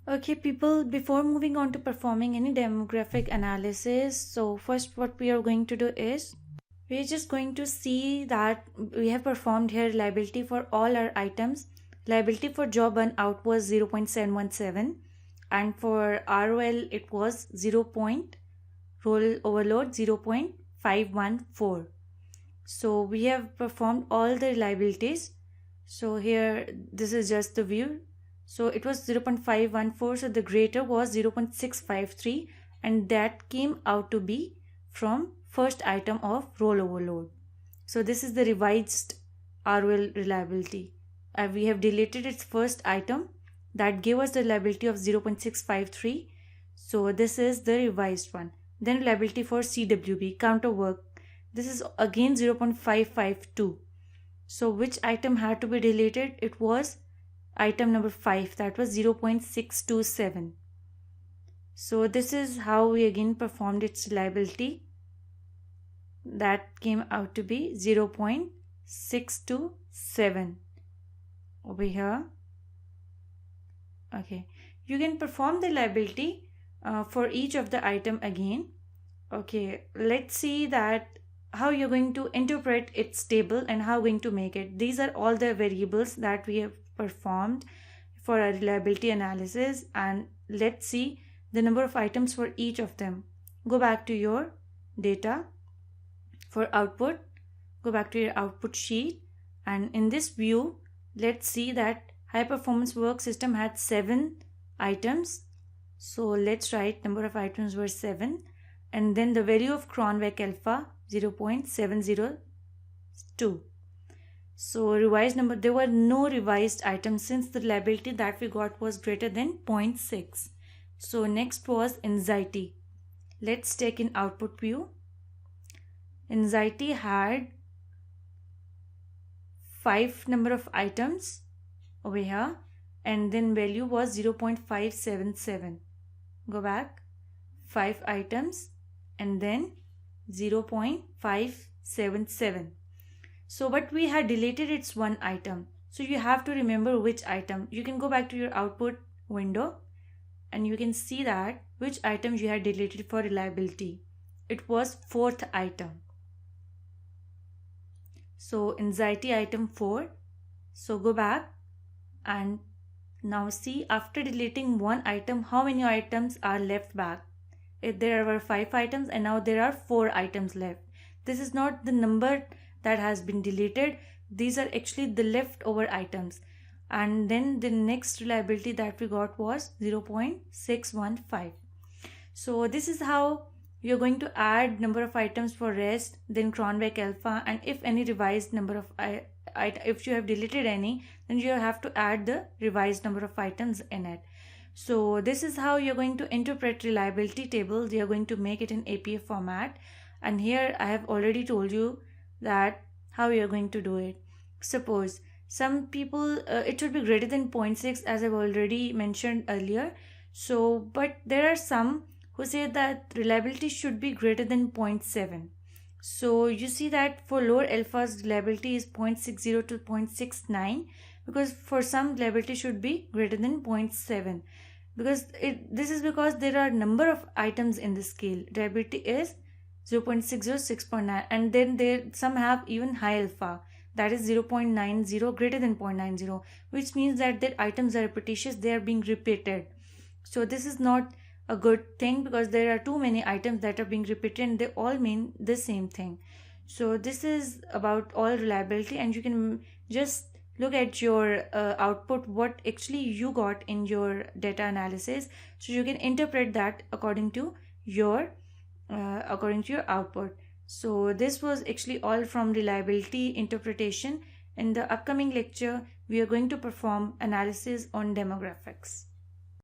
Okay, people, before moving on to performing any demographic analysis, so first what we are going to do is we're just going to see that we have performed here reliability for all our items. Reliability for job 1 out was 0.717, and for ROL it was 0. Roll overload 0.514. So we have performed all the reliabilities. So here this is just the view. So it was 0.514, so the greater was 0.653, and that came out to be from first item of roll overload. So this is the revised ROL reliability. We have deleted its first item that gave us the reliability of 0.653. So this is the revised one. Then reliability for CWB, counter work. This is again 0.552. So which item had to be deleted? It was item number 5, that was 0.627. So this is how we again performed its reliability. That came out to be 0.627 over here. Okay, you can perform the reliability for each of the item again. Okay, let's see that how you're going to interpret its table and how you're going to make it. These are all the variables that we have performed for a reliability analysis, and let's see the number of items for each of them. Go back to your data for output, go back to your output sheet, and in this view let's see that high performance work system had 7 items. So let's write number of items were 7, and then the value of Cronvac alpha 0.702. So revised number, there were no revised items since the reliability that we got was greater than 0.6. So next was anxiety. Let's take in output view. Anxiety had 5 number of items over here, and then value was 0.577. Go back, 5 items and then 0.577. So but we had deleted its one item, so you have to remember which item. You can go back to your output window and you can see that which items you had deleted for reliability. It was 4th item. So anxiety item 4. So go back and now see, after deleting one item, how many items are left back. There were 5 items and now there are 4 items left. This is not the number that has been deleted, these are actually the leftover items. And then the next reliability that we got was 0.615. So this is how you're going to add number of items for rest, then Cronvac alpha, and if any revised number of if you have deleted any, then you have to add the revised number of items in it. So this is how you're going to interpret reliability tables. You're going to make it in APA format, and here I have already told you that how you're going to do it. Suppose some people it should be greater than 0.6, as I've already mentioned earlier. So but there are some who say that reliability should be greater than 0.7. So you see that for lower alphas reliability is 0.60 to 0.69, because for some reliability should be greater than 0.7, because this is because there are number of items in the scale. Reliability is 0.60, 6.9, and then some have even high alpha, that is 0.90, greater than 0.90, which means that their items are repetitious, they are being repeated. So this is not a good thing, because there are too many items that are being repeated and they all mean the same thing. So this is about all reliability, and you can just look at your output, what actually you got in your data analysis, so you can interpret that according to your output. So this was actually all from reliability interpretation. In the upcoming lecture we are going to perform analysis on demographics.